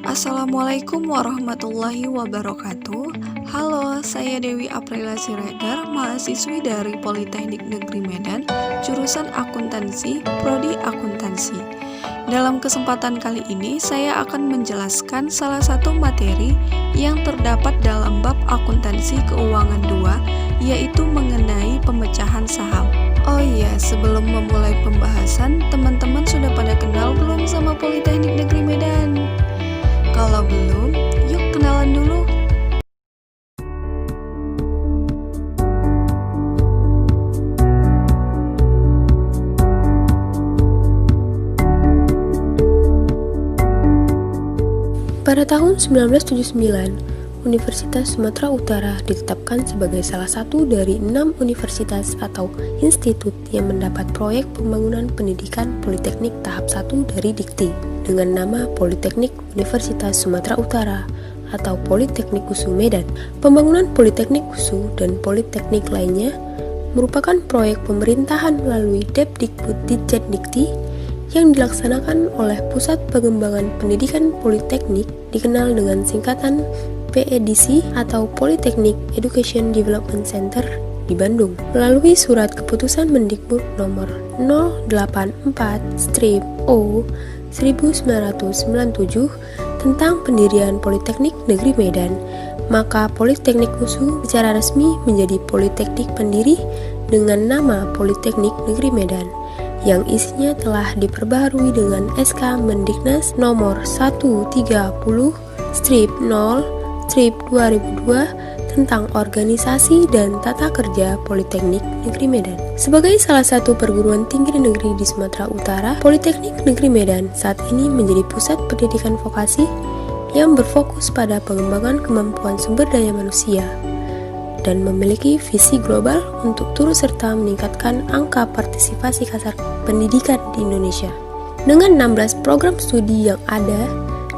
Assalamualaikum warahmatullahi wabarakatuh. Halo, saya Dewi Aprila Siregar, mahasiswi dari Politeknik Negeri Medan, jurusan Akuntansi, Prodi Akuntansi. Dalam kesempatan kali ini, saya akan menjelaskan salah satu materi yang terdapat dalam bab Akuntansi Keuangan 2, yaitu mengenai pemecahan saham. Oh iya, sebelum memulai pembahasan, teman-teman sudah pada kenal belum sama Politeknik Negeri Medan? Kalau belum, yuk kenalan dulu. Pada tahun 1979, Universitas Sumatera Utara ditetapkan sebagai salah satu dari 6 universitas atau institut yang mendapat proyek pembangunan pendidikan Politeknik tahap 1 dari Dikti dengan nama Politeknik Universitas Sumatera Utara atau Politeknik USU Medan. Pembangunan Politeknik USU dan Politeknik lainnya merupakan proyek pemerintahan melalui Depdikbud Ditjen Dikti yang dilaksanakan oleh Pusat Pengembangan Pendidikan Politeknik dikenal dengan singkatan PEDC atau Polytechnic Education Development Center di Bandung melalui Surat Keputusan Mendikbud nomor 084/O 1997 tentang pendirian Politeknik Negeri Medan, maka Politeknik USU secara resmi menjadi politeknik pendiri dengan nama Politeknik Negeri Medan yang isinya telah diperbaharui dengan SK Mendiknas nomor 130/0/2002 tentang organisasi dan tata kerja Politeknik Negeri Medan. Sebagai salah satu perguruan tinggi negeri di Sumatera Utara, Politeknik Negeri Medan saat ini menjadi pusat pendidikan vokasi yang berfokus pada pengembangan kemampuan sumber daya manusia dan memiliki visi global untuk turut serta meningkatkan angka partisipasi kasar pendidikan di Indonesia. Dengan 16 program studi yang ada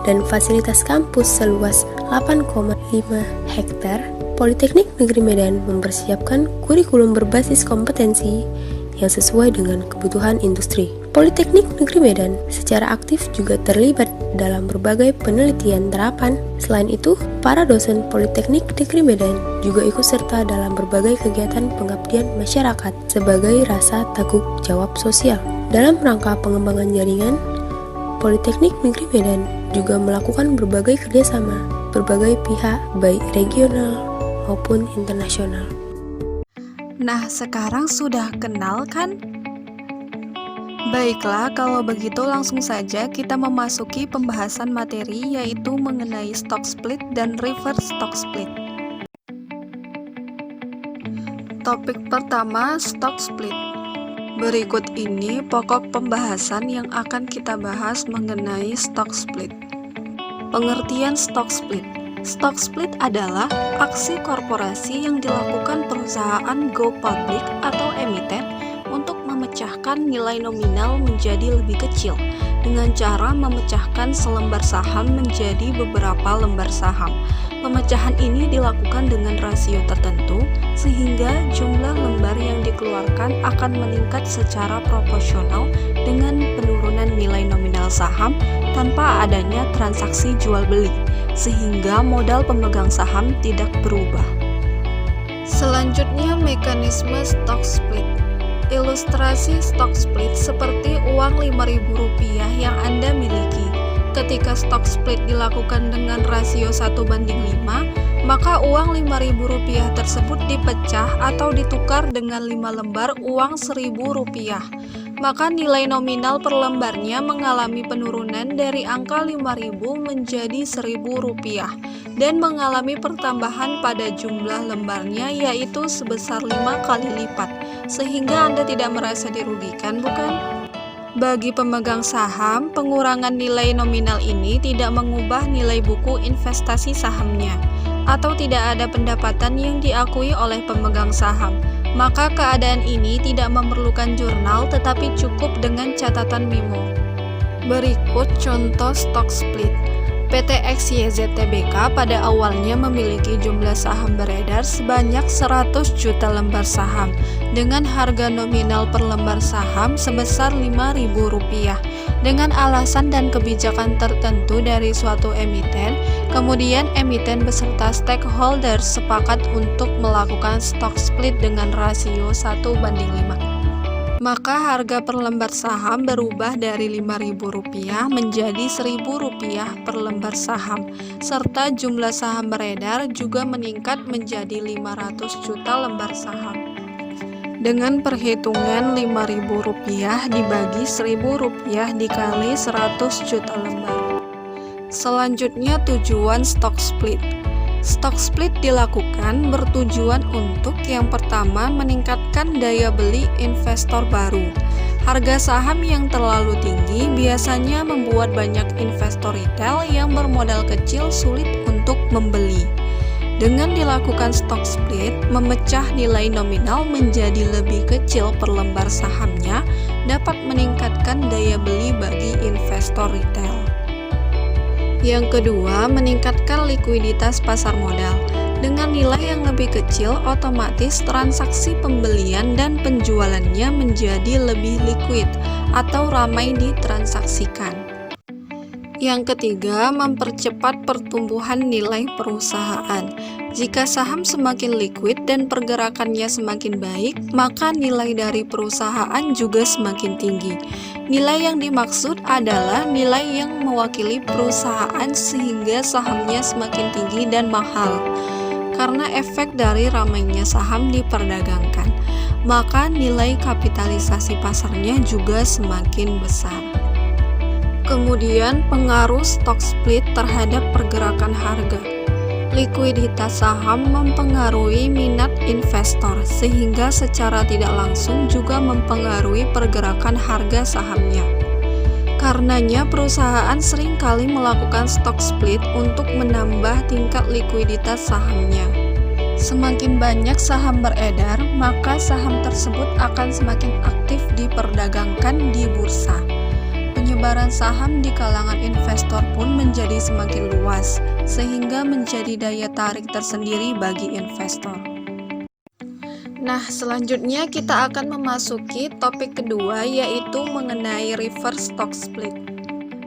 dan fasilitas kampus seluas 8,5 hektar, Politeknik Negeri Medan mempersiapkan kurikulum berbasis kompetensi yang sesuai dengan kebutuhan industri. Politeknik Negeri Medan secara aktif juga terlibat dalam berbagai penelitian terapan. Selain itu, para dosen Politeknik Negeri Medan juga ikut serta dalam berbagai kegiatan pengabdian masyarakat sebagai rasa tanggung jawab sosial. Dalam rangka pengembangan jaringan, Politeknik Negeri Medan juga melakukan berbagai kerjasama berbagai pihak baik regional maupun internasional. Nah, sekarang sudah kenal kan? Baiklah, kalau begitu langsung saja kita memasuki pembahasan materi yaitu mengenai stock split dan reverse stock split. Topik pertama, stock split. Berikut ini pokok pembahasan yang akan kita bahas mengenai stock split. Pengertian stock split. Stock split adalah aksi korporasi yang dilakukan perusahaan go public atau emiten untuk memecahkan nilai nominal menjadi lebih kecil dengan cara memecahkan selembar saham menjadi beberapa lembar saham. Pemecahan ini dilakukan dengan rasio tertentu sehingga jumlah lembar yang dikeluarkan akan meningkat secara proporsional dengan penurunan nilai nominal saham tanpa adanya transaksi jual beli, sehingga modal pemegang saham tidak berubah. Selanjutnya, mekanisme stock split. Ilustrasi stock split seperti uang Rp5.000 yang Anda miliki. Ketika stock split dilakukan dengan rasio 1:5, maka uang Rp5.000 tersebut dipecah atau ditukar dengan 5 lembar uang Rp1.000. Maka nilai nominal per lembarnya mengalami penurunan dari angka 5.000 menjadi Rp1.000 dan mengalami pertambahan pada jumlah lembarnya yaitu sebesar 5 kali lipat, sehingga Anda tidak merasa dirugikan, bukan? Bagi pemegang saham, pengurangan nilai nominal ini tidak mengubah nilai buku investasi sahamnya, atau tidak ada pendapatan yang diakui oleh pemegang saham. Maka keadaan ini tidak memerlukan jurnal tetapi cukup dengan catatan memo. Berikut contoh stock split. PT XYZ Tbk pada awalnya memiliki jumlah saham beredar sebanyak 100 juta lembar saham dengan harga nominal per lembar saham sebesar Rp5.000 dengan alasan dan kebijakan tertentu dari suatu emiten. Kemudian emiten beserta stakeholder sepakat untuk melakukan stock split dengan rasio 1:5. Maka harga per lembar saham berubah dari Rp5.000 menjadi Rp1.000 per lembar saham, serta jumlah saham beredar juga meningkat menjadi 500 juta lembar saham. Dengan perhitungan Rp5.000 dibagi Rp1.000 dikali 100 juta lembar. Selanjutnya tujuan stock split. Stock split dilakukan bertujuan untuk yang pertama meningkatkan daya beli investor baru. Harga saham yang terlalu tinggi biasanya membuat banyak investor retail yang bermodal kecil sulit untuk membeli. Dengan dilakukan stock split, memecah nilai nominal menjadi lebih kecil per lembar sahamnya dapat meningkatkan daya beli bagi investor retail. Yang kedua, meningkatkan likuiditas pasar modal. Dengan nilai yang lebih kecil, otomatis transaksi pembelian dan penjualannya menjadi lebih liquid atau ramai ditransaksikan. Yang ketiga, mempercepat pertumbuhan nilai perusahaan. Jika saham semakin liquid dan pergerakannya semakin baik, maka nilai dari perusahaan juga semakin tinggi. Nilai yang dimaksud adalah nilai yang mewakili perusahaan sehingga sahamnya semakin tinggi dan mahal. Karena efek dari ramainya saham diperdagangkan, maka nilai kapitalisasi pasarnya juga semakin besar. Kemudian pengaruh stock split terhadap pergerakan harga. Likuiditas saham mempengaruhi minat investor sehingga secara tidak langsung juga mempengaruhi pergerakan harga sahamnya. Karenanya perusahaan seringkali melakukan stock split untuk menambah tingkat likuiditas sahamnya. Semakin banyak saham beredar, maka saham tersebut akan semakin aktif diperdagangkan di bursa. Penyebaran saham di kalangan investor pun menjadi semakin luas, sehingga menjadi daya tarik tersendiri bagi investor. Nah, selanjutnya kita akan memasuki topik kedua, yaitu mengenai reverse stock split.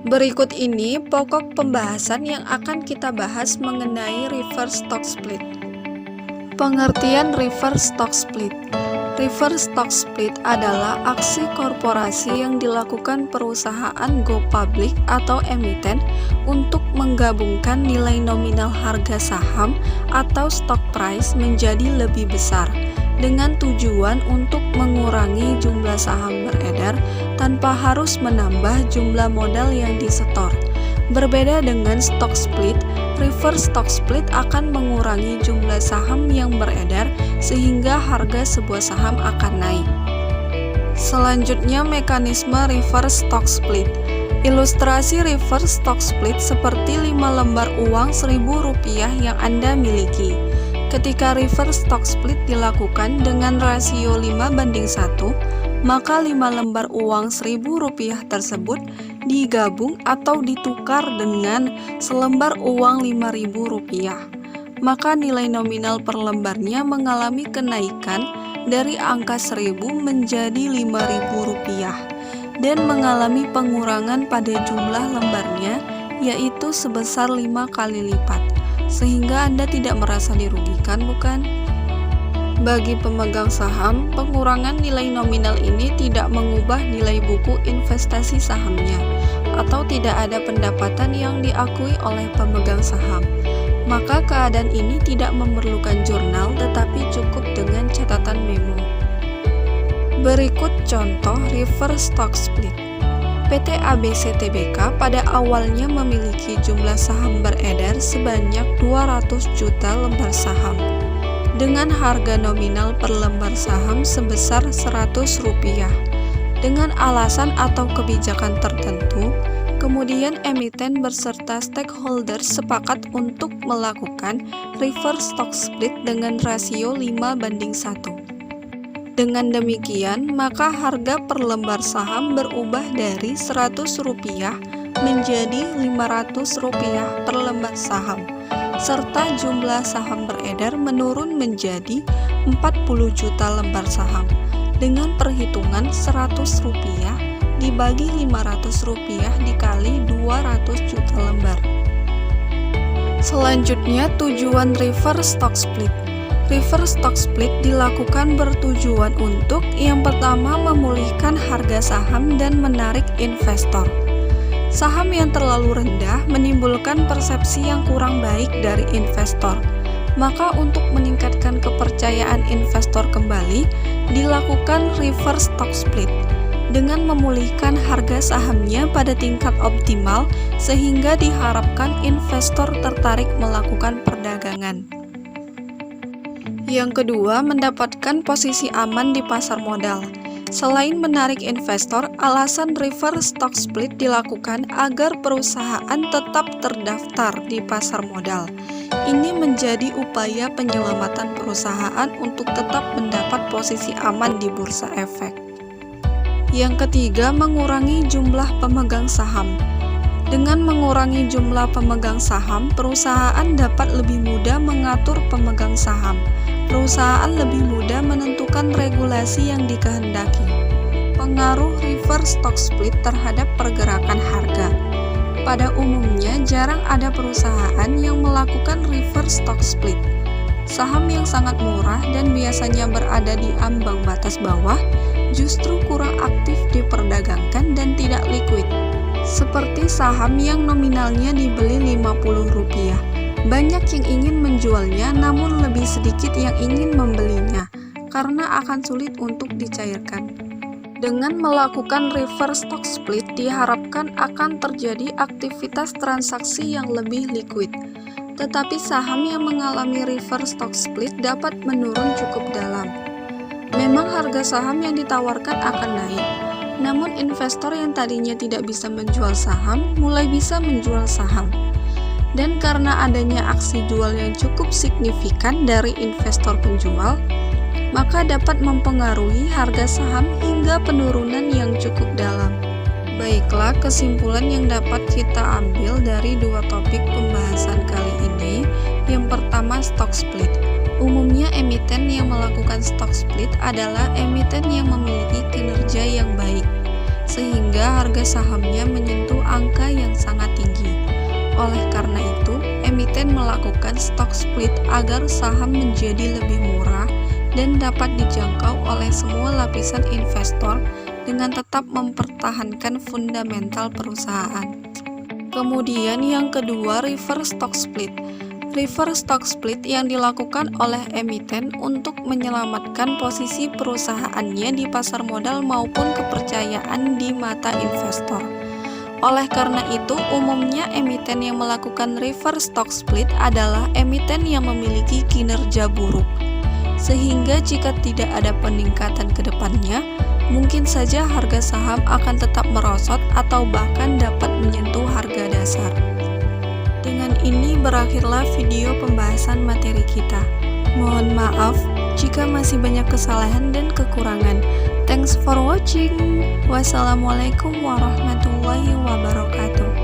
Berikut ini pokok pembahasan yang akan kita bahas mengenai reverse stock split. Pengertian reverse stock split. Reverse stock split adalah aksi korporasi yang dilakukan perusahaan go public atau emiten untuk menggabungkan nilai nominal harga saham atau stock price menjadi lebih besar dengan tujuan untuk mengurangi jumlah saham beredar tanpa harus menambah jumlah modal yang disetor. Berbeda dengan stock split, reverse stock split akan mengurangi jumlah saham yang beredar sehingga harga sebuah saham akan naik. Selanjutnya, mekanisme reverse stock split. Ilustrasi reverse stock split seperti 5 lembar uang Rp1.000 yang Anda miliki. Ketika reverse stock split dilakukan dengan rasio 5:1, maka 5 lembar uang Rp1.000 tersebut digabung atau ditukar dengan selembar uang Rp5.000. Maka nilai nominal per lembarnya mengalami kenaikan dari angka 1.000 menjadi Rp5.000 dan mengalami pengurangan pada jumlah lembarnya, yaitu sebesar 5 kali lipat, sehingga Anda tidak merasa dirugikan, bukan? Bagi pemegang saham, pengurangan nilai nominal ini tidak mengubah nilai buku investasi sahamnya, atau tidak ada pendapatan yang diakui oleh pemegang saham. Maka keadaan ini tidak memerlukan jurnal, tetapi cukup dengan catatan memo. Berikut contoh reverse stock split. PT ABC Tbk pada awalnya memiliki jumlah saham beredar sebanyak 200 juta lembar saham dengan harga nominal per lembar saham sebesar Rp100. Dengan alasan atau kebijakan tertentu, kemudian emiten beserta stakeholder sepakat untuk melakukan reverse stock split dengan rasio 5:1. Dengan demikian, maka harga per lembar saham berubah dari Rp100 menjadi Rp500 per lembar saham, serta jumlah saham beredar menurun menjadi 40 juta lembar saham dengan perhitungan Rp100 dibagi Rp500 dikali 200 juta lembar. Selanjutnya, tujuan reverse stock split. Reverse stock split dilakukan bertujuan untuk yang pertama memulihkan harga saham dan menarik investor. Saham yang terlalu rendah menimbulkan persepsi yang kurang baik dari investor. Maka untuk meningkatkan kepercayaan investor kembali, dilakukan reverse stock split dengan memulihkan harga sahamnya pada tingkat optimal sehingga diharapkan investor tertarik melakukan perdagangan. Yang kedua, mendapatkan posisi aman di pasar modal. Selain menarik investor, alasan reverse stock split dilakukan agar perusahaan tetap terdaftar di pasar modal. Ini menjadi upaya penyelamatan perusahaan untuk tetap mendapat posisi aman di bursa efek. Yang ketiga, mengurangi jumlah pemegang saham. Dengan mengurangi jumlah pemegang saham, perusahaan dapat lebih mudah mengatur pemegang saham. Perusahaan lebih mudah menentukan regulasi yang dikehendaki. Pengaruh reverse stock split terhadap pergerakan harga. Pada umumnya, jarang ada perusahaan yang melakukan reverse stock split. Saham yang sangat murah dan biasanya berada di ambang batas bawah justru kurang aktif diperdagangkan dan tidak liquid. Seperti saham yang nominalnya dibeli Rp50. Banyak yang ingin menjualnya namun lebih sedikit yang ingin membelinya karena akan sulit untuk dicairkan. Dengan melakukan reverse stock split diharapkan akan terjadi aktivitas transaksi yang lebih liquid. Tetapi saham yang mengalami reverse stock split dapat menurun cukup dalam. Memang harga saham yang ditawarkan akan naik, namun investor yang tadinya tidak bisa menjual saham mulai bisa menjual saham. Dan karena adanya aksi jual yang cukup signifikan dari investor penjual, maka dapat mempengaruhi harga saham hingga penurunan yang cukup dalam. Baiklah, kesimpulan yang dapat kita ambil dari dua topik pembahasan kali ini. Yang pertama, stock split. Umumnya emiten yang melakukan stock split adalah emiten yang memiliki kinerja yang baik, sehingga harga sahamnya menyentuh angka yang sangat tinggi. Oleh karena itu, emiten melakukan stock split agar saham menjadi lebih murah dan dapat dijangkau oleh semua lapisan investor dengan tetap mempertahankan fundamental perusahaan. Kemudian yang kedua, reverse stock split. Reverse stock split yang dilakukan oleh emiten untuk menyelamatkan posisi perusahaannya di pasar modal maupun kepercayaan di mata investor. Oleh karena itu, umumnya emiten yang melakukan reverse stock split adalah emiten yang memiliki kinerja buruk. Sehingga jika tidak ada peningkatan ke depannya, mungkin saja harga saham akan tetap merosot atau bahkan dapat menyentuh harga dasar. Dengan ini berakhirlah video pembahasan materi kita. Mohon maaf jika masih banyak kesalahan dan kekurangan. Thanks for watching. Wassalamualaikum warahmatullahi wabarakatuh.